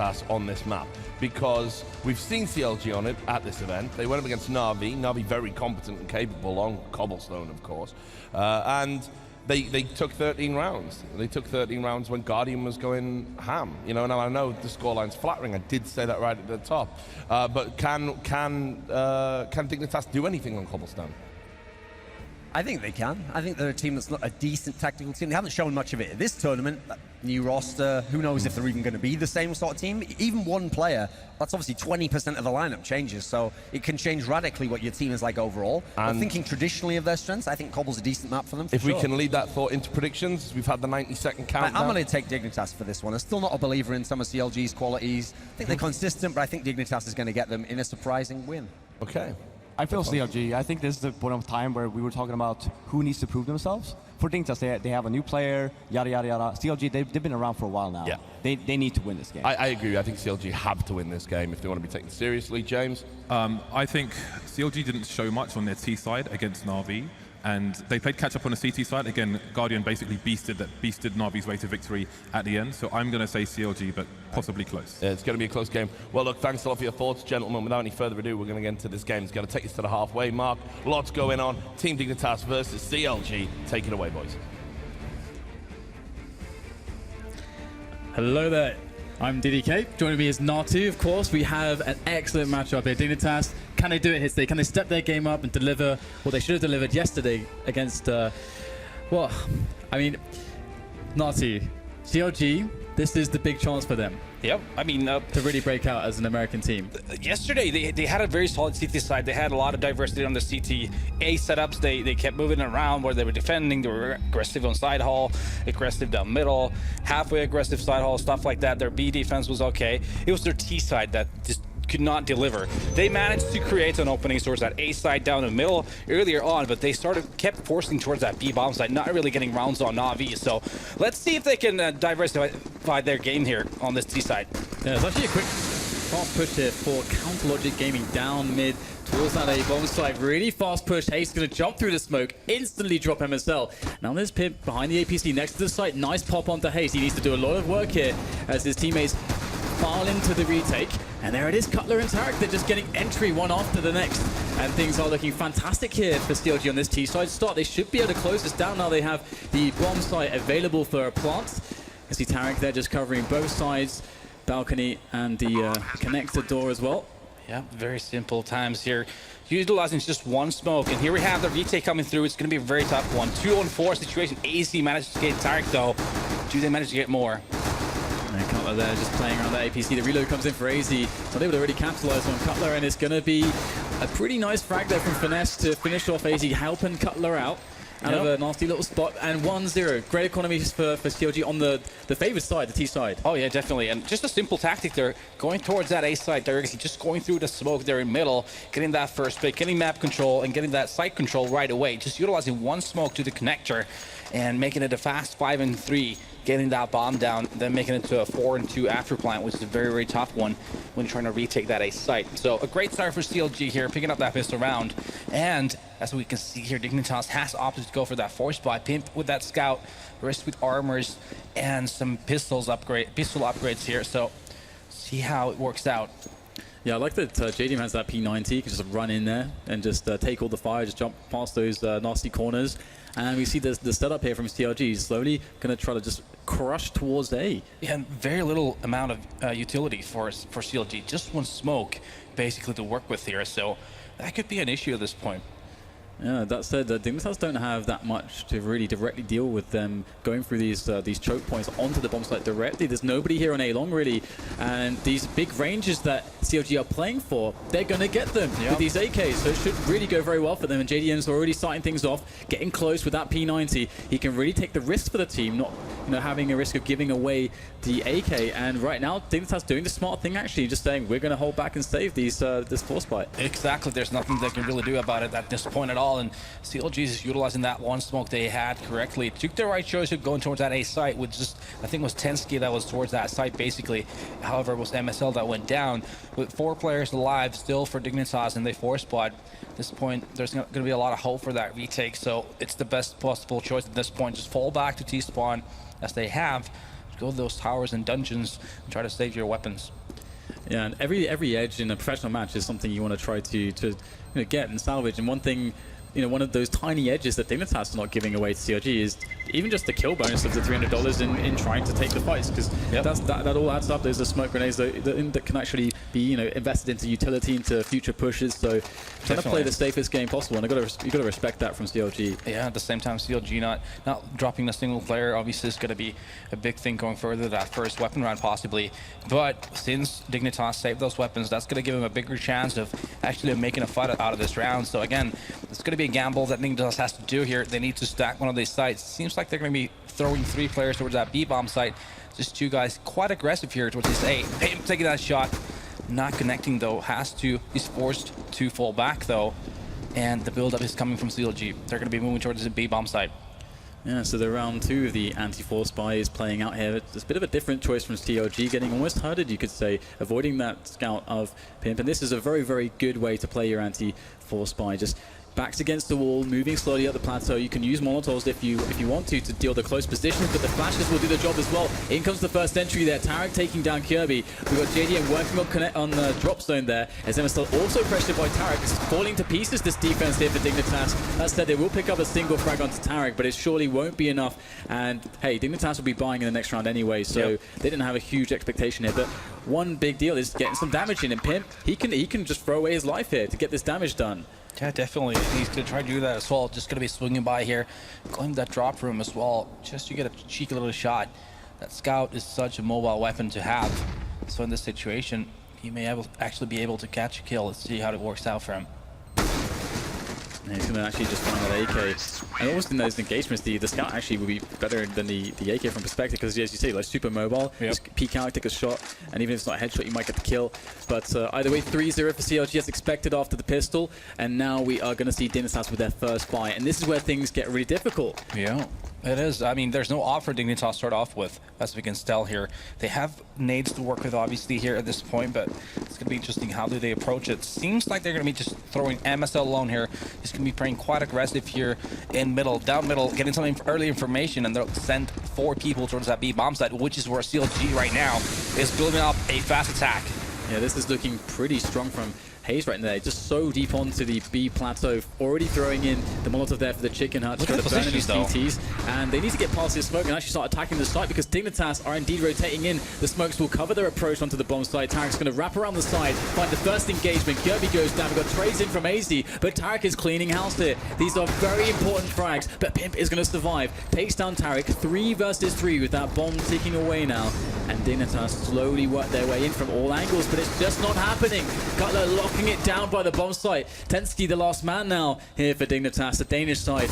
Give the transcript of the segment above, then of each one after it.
Dignitas on this map, because we've seen CLG on it at this event. They went up against Na'Vi. Na'Vi very competent and capable on Cobblestone, of course. And they took 13 rounds. They took 13 rounds when Guardian was going ham. You know, and I know the scoreline's flattering. I did say that right at the top. But can Dignitas do anything on Cobblestone? I think they can. I think they're a team that's not a decent tactical team. They haven't shown much of it at this tournament. New roster, who knows if they're even going to be the same sort of team. Even one player, that's obviously 20% of the lineup changes, so it can change radically what your team is like overall. But thinking traditionally of their strengths, I think Cobble's a decent map for them. If we can lead that thought into predictions, we've had the 90-second countdown. I'm going to take Dignitas for this one. I'm still not a believer in some of CLG's qualities. I think they're consistent, but I think Dignitas is going to get them in a surprising win. Okay. I feel CLG. I think this is the point of time where we were talking about who needs to prove themselves. For Dignitas, they have a new player, yada, yada, yada. CLG, they've been around for a while now. Yeah. They need to win this game. I agree. I think CLG have to win this game if they want to be taken seriously. James? I think CLG didn't show much on their T side against Na'Vi, and they played catch up on the CT side. Again, Guardian basically beasted Na'Vi's way to victory at the end. So I'm going to say CLG, but possibly close. Yeah, it's going to be a close game. Well, look, thanks a lot for your thoughts, gentlemen. Without any further ado, we're going to get into this game. It's going to take us to the halfway mark. Lots going on. Team Dignitas versus CLG. Take it away, boys. Hello there. I'm DDK. Joining me is Natu, of course. We have an excellent matchup here. Dignitas, can they do it here today? Can they step their game up and deliver what they should have delivered yesterday against, well, I mean, Natu, CLG, this is the big chance for them. Yep, I mean... to really break out as an American team. Yesterday, they had a very solid CT side. They had a lot of diversity on the CT A setups. They kept moving around where they were defending. They were aggressive on side hall, aggressive down middle, halfway aggressive side hall, stuff like that. Their B defense was okay. It was their T side that just could not deliver. They managed to create an opening towards that A side down the middle earlier on, but they kept forcing towards that B bomb side, not really getting rounds on Na'Vi. So let's see if they can diversify their game here on this T side. Yeah, it's actually a quick fast push here for Counter Logic Gaming down mid towards that A bomb site. Really fast push. Haste going to jump through the smoke, instantly drop MSL. Now there's Pimp behind the APC next to the site. Nice pop onto Haste. He needs to do a lot of work here as his teammates file into the retake. And there it is, Cutler and Tarek. They're just getting entry one after the next. And things are looking fantastic here for CLG on this T-side start. They should be able to close this down now. They have the bomb site available for a plant. You see Tarek there just covering both sides, balcony and the connector door as well. Yeah, very simple times here. Utilizing just one smoke, and here we have the retake coming through. It's going to be a very tough one. 2-on-4 situation. AZ managed to get Tarek though. Do they manage to get more? And Cutler there just playing around that APC. The reload comes in for AZ. So they would already capitalize on Cutler, and it's going to be a pretty nice frag there from Finesse to finish off AZ, helping Cutler out of a nasty little spot. And 1-0. Great economies for CLG on the favored side, the T side. Oh yeah, definitely. And just a simple tactic there, going towards that A side directly, just going through the smoke there in middle, getting that first pick, getting map control, and getting that site control right away. Just utilizing one smoke to the connector and making it a fast 5-3. Getting that bomb down, then making it to a 4-2 after plant, which is a very, very tough one when you're trying to retake that A site. So a great start for CLG here, picking up that pistol round. And as we can see here, Dignitas has opted to go for that 4 spot. Pimp with that scout, rest with armors, and some pistol upgrades here. So see how it works out. Yeah, I like that JDM has that P90. He can just run in there and just take all the fire, just jump past those nasty corners. And we see the setup here from CLG. He's slowly going to try to just crush towards A. Yeah, and very little amount of utility for CLG. Just one smoke, basically, to work with here. So that could be an issue at this point. Yeah, that said, Dignitas don't have that much to really directly deal with them going through these choke points onto the bomb site directly. There's nobody here on A long, really. And these big ranges that CLG are playing for, they're going to get them with these AKs. So it should really go very well for them. And JDM's already starting things off, getting close with that P90. He can really take the risk for the team, not having a risk of giving away the AK. And right now, Dignitas doing the smart thing, actually, just saying, we're going to hold back and save this 4 spot. Exactly. There's nothing they can really do about it at this point at all. And CLG is utilizing that one smoke they had correctly. Took the right choice of going towards that A site with just, I think it was Tensky that was towards that site basically. However, it was MSL that went down. With 4 players alive still for Dignitas and they 4 spot. At this point, there's going to be a lot of hope for that retake. So it's the best possible choice at this point. Just fall back to T-spawn as they have. build those towers and dungeons and try to save your weapons. Yeah, and every edge in a professional match is something you want to try to get and salvage. And one thing, one of those tiny edges that Dignitas are not giving away to CLG is even just the kill bonus of the $300 in trying to take the fights, because that all adds up. Those are smoke grenades that can actually be invested into utility, into future pushes. So trying to play the safest game possible, and you got to respect that from CLG. Yeah, at the same time, CLG not dropping a single player obviously is going to be a big thing going further, that first weapon round possibly. But since Dignitas saved those weapons, that's going to give them a bigger chance of actually making a fight out of this round. So again, it's going to be a gamble that Dignitas has to do here. They need to stack one of these sites. Seems like they're going to be throwing 3 players towards that B-bomb site. Just 2 guys quite aggressive here towards this A. Pimp taking that shot. Not connecting though. He's forced to fall back though. And the build-up is coming from CLG. They're going to be moving towards the B-bomb site. Yeah, so the round 2 of the anti-force spy is playing out here. It's a bit of a different choice from CLG, getting almost herded, you could say, avoiding that scout of Pimp. And this is a very, very good way to play your anti-force spy. Just backs against the wall, moving slowly up the plateau. You can use Molotovs if you want to deal the close positions, but the flashes will do the job as well. In comes the first entry there. Tarek taking down Kirby. We've got JDM working on the drop zone there, as still also pressured by Tarek. It's falling to pieces, this defense here for Dignitas. That said, they will pick up a single frag onto Tarek, but it surely won't be enough. And hey, Dignitas will be buying in the next round anyway, so they didn't have a huge expectation here. But one big deal is getting some damage in, and Pimp, he can just throw away his life here to get this damage done. Yeah, definitely. He's going to try to do that as well. Just going to be swinging by here, going to that drop room as well, just to get a cheeky little shot. That scout is such a mobile weapon to have. So in this situation, he may actually be able to catch a kill. Let's see how it works out for him. And he's going to actually just find that AK. And almost in those engagements, the scout actually will be better than the AK from perspective, because as you say, like super mobile, just peek out, take a shot, and even if it's not a headshot, you might get the kill. But either way, 3-0 for CLG as expected after the pistol, and now we are going to see Dignitas with their first buy, and this is where things get really difficult. Yeah. It is. I mean, there's no off for Dignitas to start off with, as we can tell here. They have nades to work with, obviously, here at this point, but it's going to be interesting how do they approach it. Seems like they're going to be just throwing MSL alone here. He's going to be playing quite aggressive here in middle, down middle, getting some early information, and they'll send 4 people towards that B bomb site, which is where CLG right now is building up a fast attack. Yeah, this is looking pretty strong from Hayes right there, just so deep onto the B plateau, already throwing in the Molotov there for the chicken hut. Look at the positions though. CTs, and they need to get past this smoke and actually start attacking the site, because Dignitas are indeed rotating in. The smokes will cover their approach onto the bomb site. Tarek's going to wrap around the side, find the first engagement. Kirby goes down. We've got trades in from AZ, but Tarek is cleaning house here. These are very important frags, but Pimp is going to survive. Takes down Tarek, 3 versus 3 with that bomb ticking away now. And Dignitas slowly work their way in from all angles, but it's just not happening. Cutler locking it down by the bomb site. Tensky the last man now here for Dignitas, the Danish side.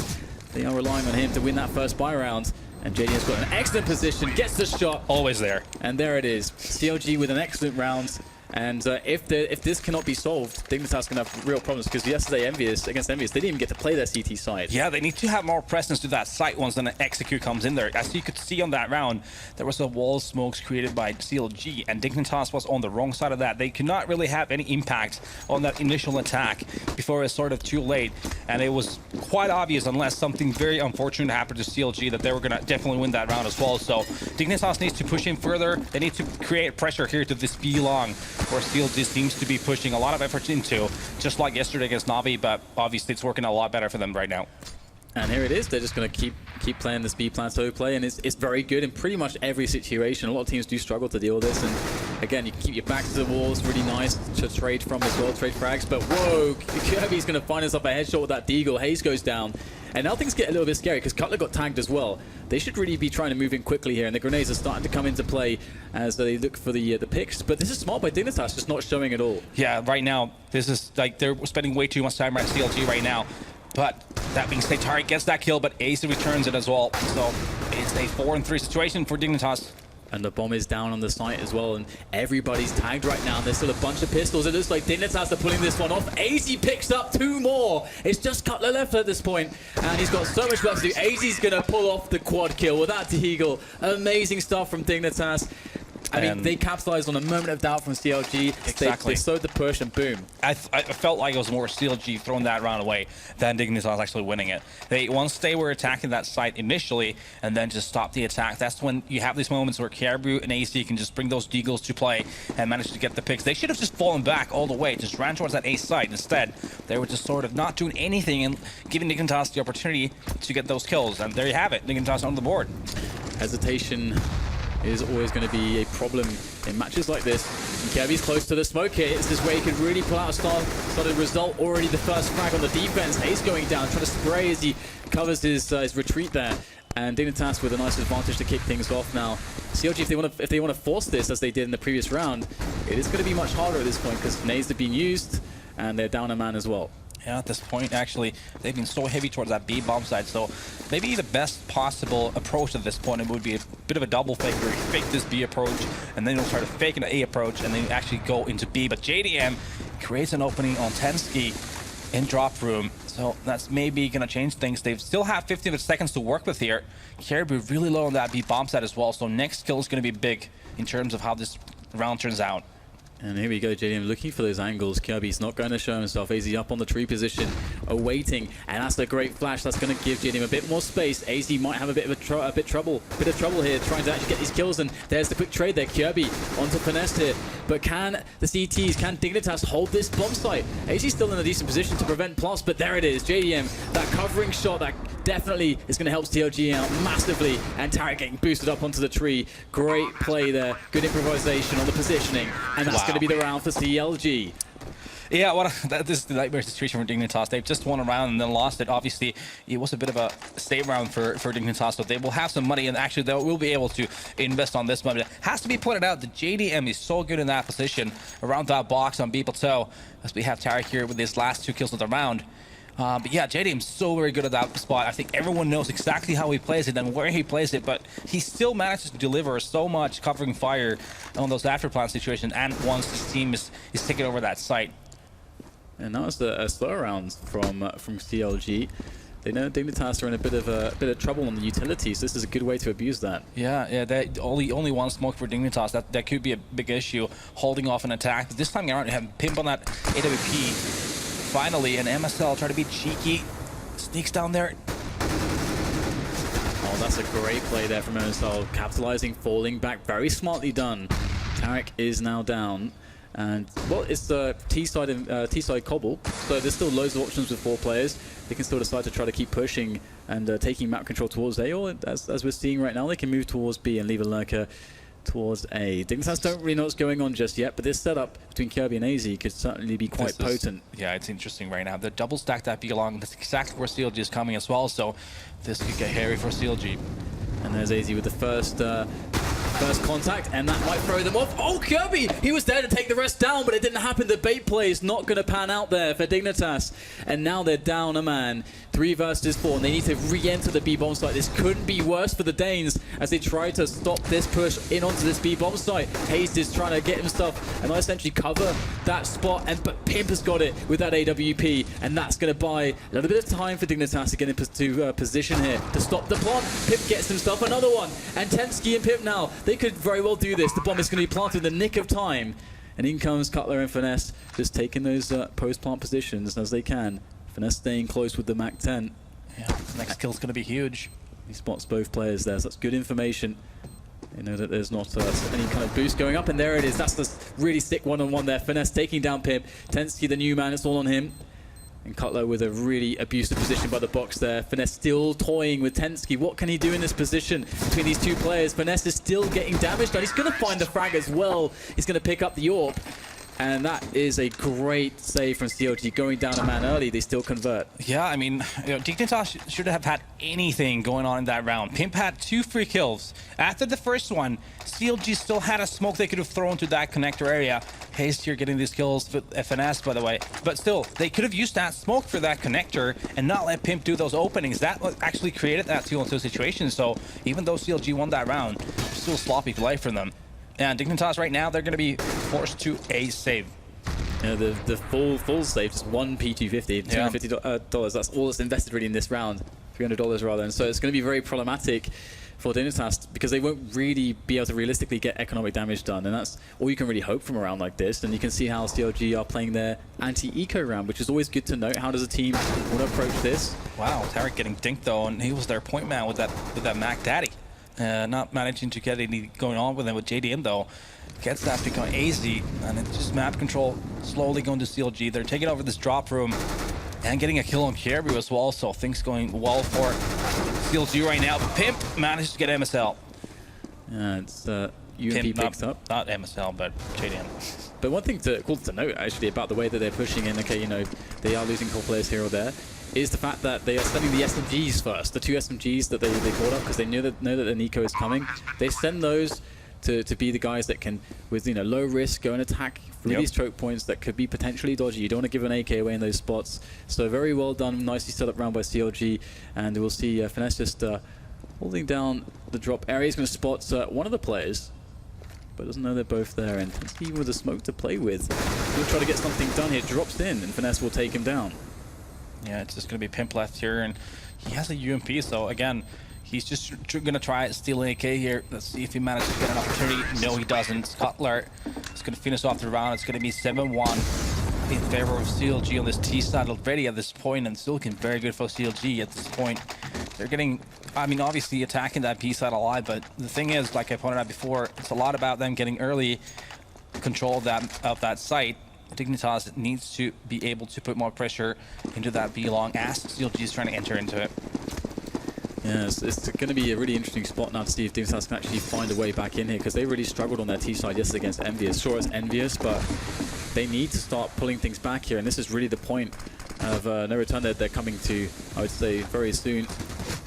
They are relying on him to win that first buy round. And JD's got an excellent position, gets the shot. Always there. And there it is. CLG with an excellent round. And if this cannot be solved, Dignitas going to have real problems, because yesterday against Envious, they didn't even get to play their CT side. Yeah, they need to have more presence to that site once an execute comes in there. As you could see on that round, there was a wall of smokes created by CLG, and Dignitas was on the wrong side of that. They could not really have any impact on that initial attack before it was sort of too late. And it was quite obvious, unless something very unfortunate happened to CLG, that they were going to definitely win that round as well. So Dignitas needs to push in further. They need to create pressure here to this B long, where CLG seems to be pushing a lot of effort into, just like yesterday against Na'Vi, but obviously it's working a lot better for them right now. And here it is. They're just going to keep playing this B plateau play, and it's very good in pretty much every situation. A lot of teams do struggle to deal with this, and again, you can keep your back to the walls. Really nice to trade from as well, trade frags. But whoa, Kirby's going to find himself a headshot with that Deagle. Hayes goes down. And now things get a little bit scary, because Cutler got tagged as well. They should really be trying to move in quickly here, and the grenades are starting to come into play as they look for the picks. But this is smart by Dignitas, just not showing at all. Yeah, right now, this is like they're spending way too much time at CLG right now. But that being said, Tarek gets that kill, but Ace returns it as well. So it's a 4-3 situation for Dignitas. And the bomb is down on the site as well, and everybody's tagged right now. There's still a bunch of pistols. It looks like Dignitas are pulling this one off. AZ picks up 2 more. It's just Cutler left at this point, and he's got so much work to do. AZ's going to pull off the quad kill with that Deagle. Amazing stuff from Dignitas. I mean, they capitalized on a moment of doubt from CLG. Exactly. They sowed the push, and boom. I felt like it was more CLG throwing that round away than Dignitas actually winning it. Once they were attacking that site initially and then just stopped the attack, that's when you have these moments where Caribou and AC can just bring those deagles to play and manage to get the picks. They should have just fallen back all the way, just ran towards that A site. Instead, they were just sort of not doing anything and giving Dignitas the opportunity to get those kills. And there you have it, Dignitas on the board. Hesitation is always going to be a problem in matches like this. And Kirby's close to the smoke here. This is where he could really pull out a solid result. Already the first frag on the defense. Ace going down, trying to spray as he covers his retreat there. And Dignitas with a nice advantage to kick things off now. CLG, if they want to force this as they did in the previous round, it is going to be much harder at this point because nades have been used and they're down a man as well. Yeah, at this point, actually, they've been so heavy towards that B bomb side, so maybe the best possible approach at this point, it would be a bit of a double fake where you fake this B approach, and then you'll try to fake an A approach, and then you actually go into B. But JDM creates an opening on Tensky in drop room, so that's maybe going to change things. They still have 15 seconds to work with here. Caribou really low on that B bomb side as well, so next kill is going to be big in terms of how this round turns out. And here we go, JDM looking for those angles. Kirby's not going to show himself. AZ up on the tree position, awaiting, and that's a great flash. That's going to give JDM a bit more space. AZ might have a bit of trouble here, trying to actually get these kills. And there's the quick trade there. Kirby onto Finesse here, but can the CTs, can Dignitas hold this bomb site? AZ's still in a decent position to prevent plus, but there it is. JDM, that covering shot that definitely is going to help CLG out massively. And Tarek getting boosted up onto the tree. Great play there. Good improvisation on the positioning, and that's going to be the round for CLG. Yeah, this is the nightmare situation for Dignitas. They've just won a round and then lost it. Obviously, it was a bit of a save round for Dignitas, so they will have some money, and actually they will be able to invest on this money. It has to be pointed out that JDM is so good in that position around that box on B plateau, as we have Tarek here with his last 2 kills of the round. But yeah, JDM's so very good at that spot. I think everyone knows exactly how he plays it and where he plays it, but he still manages to deliver so much covering fire on those afterplan situations, and once his team is taking over that site. And that was a slow round from CLG. They know Dignitas are in a bit of trouble on the utilities. So this is a good way to abuse that. Yeah. Only one smoke for Dignitas. That could be a big issue, holding off an attack. But this time around, you have Pimp on that AWP. Finally, and MSL try to be cheeky, sneaks down there. Oh, that's a great play there from MSL, capitalizing, falling back, very smartly done. Tarek is now down, and well, it's the T-side cobble, so there's still loads of options with 4 players. They can still decide to try to keep pushing and taking map control towards A, or as we're seeing right now, they can move towards B and leave a lurker towards A. Dignitas don't really know what's going on just yet, but this setup between Kirby and AZ could certainly be quite potent. Yeah, it's interesting right now. They're double stacked that B along. That's exactly where CLG is coming as well, so this could get hairy for CLG. And there's AZ with the first contact, and that might throw them off. Oh, Kirby! He was there to take the rest down, but it didn't happen. The bait play is not going to pan out there for Dignitas. And now they're down a man. 3 versus 4, and they need to re-enter the B-bomb site. This couldn't be worse for the Danes as they try to stop this push in onto this B-bomb site. Hayes is trying to get himself and essentially cover that spot, but Pimp has got it with that AWP, and that's going to buy a little bit of time for Dignitas to get into position here to stop the plant. Pimp gets himself another one, and Tensky and Pimp now, they could very well do this. The bomb is going to be planted in the nick of time, and in comes Cutler and Finesse, just taking those post-plant positions as they can. Finesse staying close with the MAC-10. Yeah, next kill's going to be huge. He spots both players there, so that's good information. They know that there's not any kind of boost going up, and there it is. That's the really sick one-on-one there. Finesse taking down Pimp. Tensky, the new man, it's all on him. And Cutler with a really abusive position by the box there. Finesse still toying with Tensky. What can he do in this position between these 2 players? Finesse is still getting damaged, and he's going to find the frag as well. He's going to pick up the AWP. And that is a great save from CLG. Going down a man early, they still convert. Yeah, I mean, Dignitas should have had anything going on in that round. Pimp had 2 free kills. After the first one, CLG still had a smoke they could have thrown to that connector area. Haste here getting these kills with FNS, by the way. But still, they could have used that smoke for that connector and not let Pimp do those openings. That actually created that 2-on-2 situation. So even though CLG won that round, still sloppy play for them. And Dignitas right now, they're going to be forced to a save. Yeah, the full save is 1 P250, $250. That's all that's invested really in this round, $300 rather. And so it's going to be very problematic for Dignitas, because they won't really be able to realistically get economic damage done, and that's all you can really hope from a round like this. And you can see how CLG are playing their anti-eco round, which is always good to note. How does a team want to approach this? Wow, Tarek getting dinked though, and he was their point man with that Mac Daddy. Not managing to get any going on with him. With JDM though, gets that become easy, and it's just map control slowly going to CLG. They're taking over this drop room and getting a kill on Caribou as well, so things going well for CLG right now. Pimp manages to get MSL. Yeah, it's UMP Pimp, picks up. not MSL, but JDM. But one thing cool to note, actually, about the way that they're pushing in, okay, you know, they are losing core players here or there, is the fact that they are sending the SMGs first, the 2 SMGs that they brought up, because they know that the Nico is coming. They send those to be the guys that can, with, you know, low risk, go and attack through these choke points that could be potentially dodgy. You don't want to give an AK away in those spots. So very well done, nicely set up round by CLG, and we'll see Finesse just holding down the drop area. He's going to spot one of the players, but doesn't know they're both there, and even with a smoke to play with, he'll try to get something done here. Drops in, and Finesse will take him down. Yeah, it's just going to be Pimp left here, and he has a UMP, so again, he's just going to try steal an AK here. Let's see if he manages to get an opportunity. No, he doesn't. Scuttler is going to finish off the round. It's going to be 7-1 in favor of CLG on this T side already at this point, and still looking very good for CLG at this point. They're getting, I mean, obviously attacking that B side alive, but the thing is, like I pointed out before, it's a lot about them getting early control of that site. Dignitas needs to be able to put more pressure into that B long as CLG is trying to enter into it. Yeah, it's going to be a really interesting spot now to see if Dignitas can actually find a way back in here, because they really struggled on their T side yesterday against Envious. Sure, it's Envious, but they need to start pulling things back here, and this is really the point of no return that they're coming to, I would say, very soon.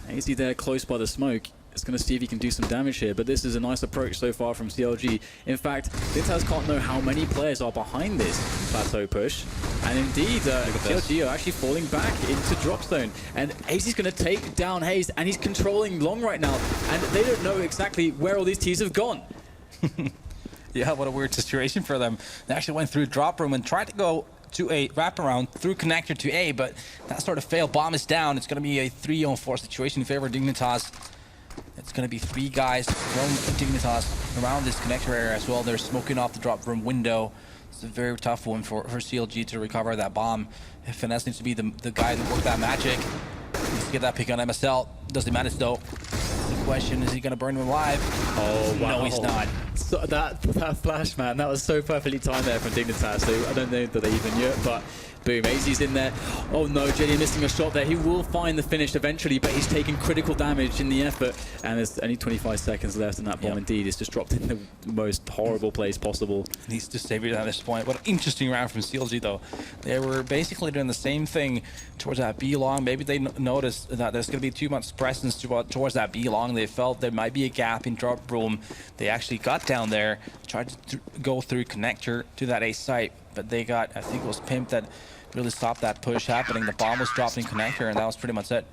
AZ there close by the smoke. It's going to see if he can do some damage here, but this is a nice approach so far from CLG. In fact, Dignitas can't know how many players are behind this plateau push. And indeed, CLG are actually falling back into drop zone. And AZ is going to take down Hayes, and he's controlling long right now. And they don't know exactly where all these T's have gone. Yeah, what a weird situation for them. They actually went through drop room and tried to go to a wraparound through connector to A, but that sort of failed. Bomb is down. It's going to be a 3-on-4 situation in favor of Dignitas. It's going to be 3 guys from Dignitas around this connector area as well. They're smoking off the drop room window. It's a very tough one for CLG to recover that bomb. Finesse needs to be the guy that worked that magic. Needs to get that pick on MSL. Doesn't matter though. The question, is he going to burn him alive? Oh, wow. No, he's not. So that flash, man, that was so perfectly timed there from Dignitas. So I don't know that they even knew it, but boom, AZ's in there. Oh no, JD missing a shot there. He will find the finish eventually, but he's taking critical damage in the effort. And there's only 25 seconds left, and that bomb indeed is just dropped in the most horrible place possible. Needs to save it at this point. What an interesting round from CLG though. They were basically doing the same thing towards that B long. Maybe they noticed that there's going to be too much presence towards that B long. They felt there might be a gap in drop room. They actually got down there, tried to go through connector to that A site, but they got, I think it was Pimp that really stopped that push happening. The bomb was dropped in connector, and that was pretty much it.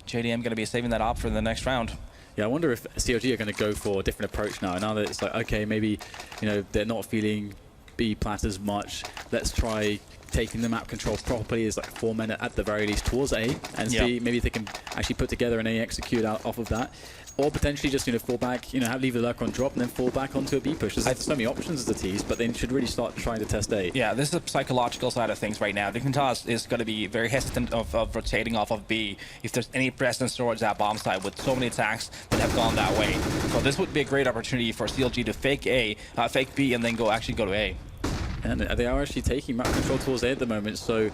JDM going to be saving that op for the next round. Yeah, I wonder if CLG are going to go for a different approach now. Now that it's like, okay, maybe, you know, they're not feeling B plat as much. Let's try taking the map control properly as like 4 men at the very least towards A, and see maybe if they can actually put together an A execute out off of that. Or potentially just, you know, fall back, you know, leave the lurker on drop and then fall back onto a B push. There's so many options as the T's, but they should really start trying to test A. Yeah, this is the psychological side of things right now. Dignitas is going to be very hesitant of rotating off of B if there's any presence towards that bomb side with so many attacks that have gone that way. So this would be a great opportunity for CLG to fake B and then actually go to A. And they are actually taking map control towards A at the moment, so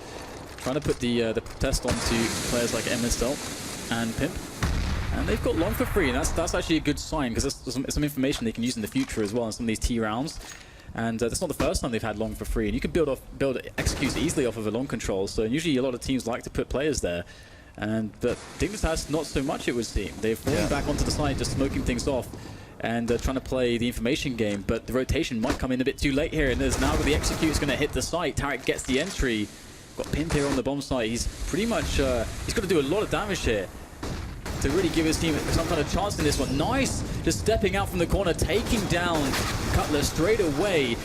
trying to put the test onto players like MSL and Pimp. And they've got long for free, and that's actually a good sign, because it's some information they can use in the future as well in some of these T rounds. And that's not the first time they've had long for free, and you can build executes easily off of a long control. So usually a lot of teams like to put players there, but Dignitas not so much, it would seem. They've fallen back onto the side, just smoking things off, and trying to play the information game. But the rotation might come in a bit too late here, and there's now the execute is going to hit the site. Tarek gets the entry. Got Pimp here on the bomb site. He's pretty much he's got to do a lot of damage here to really give his team some kind of chance in this one. Nice, just stepping out from the corner, taking down Cutler straight away.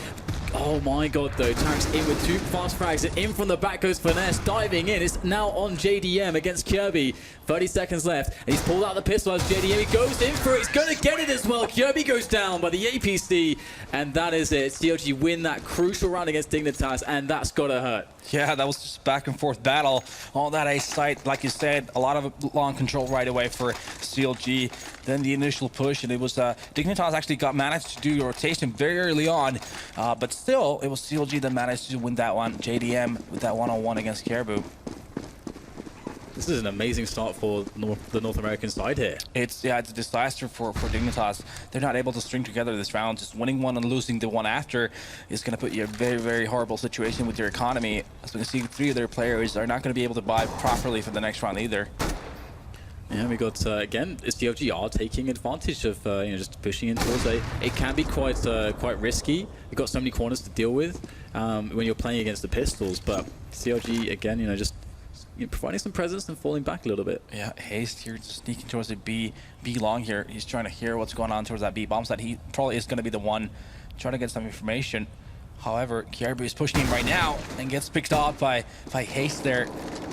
Oh my god, though. Tarek's in with 2 fast frags. In from the back goes Finesse, diving in. It's now on JDM against Kirby. 30 seconds left, and he's pulled out the pistol as JDM. He goes in for it. He's going to get it as well. Kirby goes down by the APC, and that is it. CLG win that crucial round against Dignitas, and that's got to hurt. Yeah, that was just back and forth battle on that A site. Like you said, a lot of long control right away for CLG. Then the initial push, and it was Dignitas actually managed to do a rotation very early on, but still, it was CLG that managed to win that one. JDM with that one-on-one against Caribou. This is an amazing start for the North American side here. It's a disaster for Dignitas. They're not able to string together this round. Just winning one and losing the one after is going to put you in a very, very horrible situation with your economy. As we can see, 3 of their players are not going to be able to buy properly for the next round either. Yeah, we got, again, CLG are taking advantage of, just pushing in towards A. It can be quite risky. You've got so many corners to deal with when you're playing against the pistols, but CLG, again, just providing some presence and falling back a little bit. Yeah, Haste here just sneaking towards the B long here. He's trying to hear what's going on towards that B bomb site. He probably is going to be the one trying to get some information. However, Caribou is pushing him right now and gets picked off by Haste there.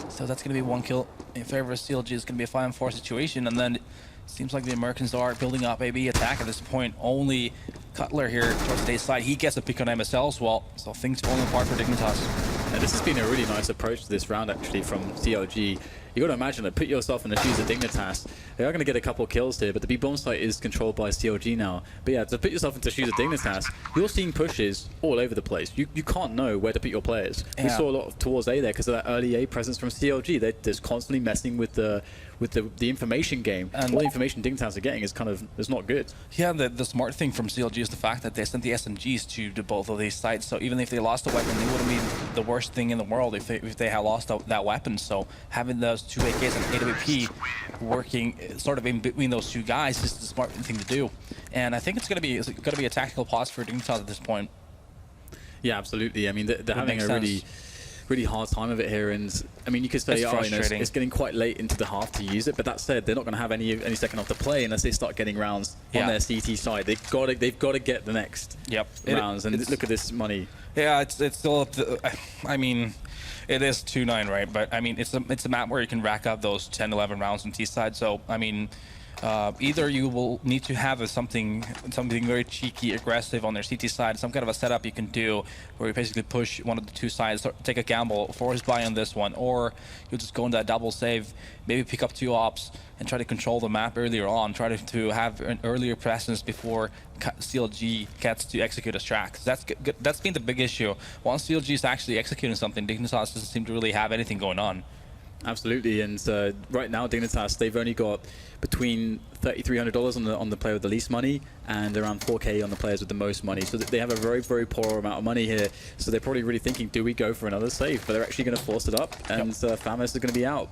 So that's going to be 1 kill in favor of CLG. It's going to be a 5-on-4 situation, and then it seems like the Americans are building up a B attack at this point. Only Cutler here towards the A side. He gets a pick on MSL as well, so things falling apart for Dignitas. And this has been a really nice approach to this round, actually, from CLG. You got to imagine that, put yourself in the shoes of Dignitas. They are going to get a couple of kills here, but the B-bomb site is controlled by CLG now. But yeah, to put yourself into the shoes of Dignitas, you're seeing pushes all over the place. You can't know where to put your players. Yeah. We saw a lot of towards A there because of that early A presence from CLG. They're just constantly messing with the information game. And all the information Dignitas are getting is not good. Yeah, the smart thing from CLG is the fact that they sent the SMGs to both of these sites. So even if they lost a weapon, it wouldn't be the worst thing in the world if they had lost that weapon. So having those 2 AKs and AWP working sort of in between those 2 guys is the smart thing to do. And I think it's going to be a tactical pause for Dignitas at this point. Yeah, absolutely. I mean, they're having a really hard time of it here, and I mean, you could say, it's getting quite late into the half to use it, but that said, they're not going to have any second off to play unless they start getting rounds on their CT side. They've got to get the next rounds, and look at this money. Yeah, it's still up to, I mean, it is 2-9, right? But I mean, it's a map where you can rack up those 10, 11 rounds on T side. So I mean, either you will need to have something very cheeky, aggressive on their CT side, some kind of a setup you can do where you basically push one of the 2 sides, take a gamble, force buy on this one, or you'll just go into that double save, maybe pick up 2 ops and try to control the map earlier on, try to have an earlier presence before CLG gets to execute a strat. That's been the big issue. Once CLG is actually executing something, Dignitas doesn't seem to really have anything going on. Absolutely, and right now Dignitas, they've only got between $3,300 on the player with the least money and around 4K on the players with the most money. So they have a very, very poor amount of money here. So they're probably really thinking, do we go for another save? But they're actually going to force it up, and Famas is going to be out.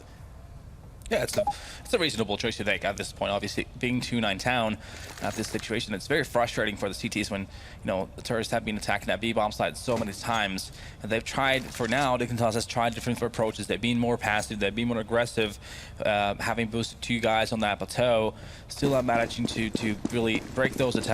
Yeah, it's a reasonable choice to take at this point. Obviously, being 2-9 town at this situation, it's very frustrating for the CTs when the tourists have been attacking that B-bomb site so many times, and they've tried. For now, Dignitas has tried different approaches. They've been more passive, they've been more aggressive, having boosted 2 guys on that plateau, still not managing to really break those attacks.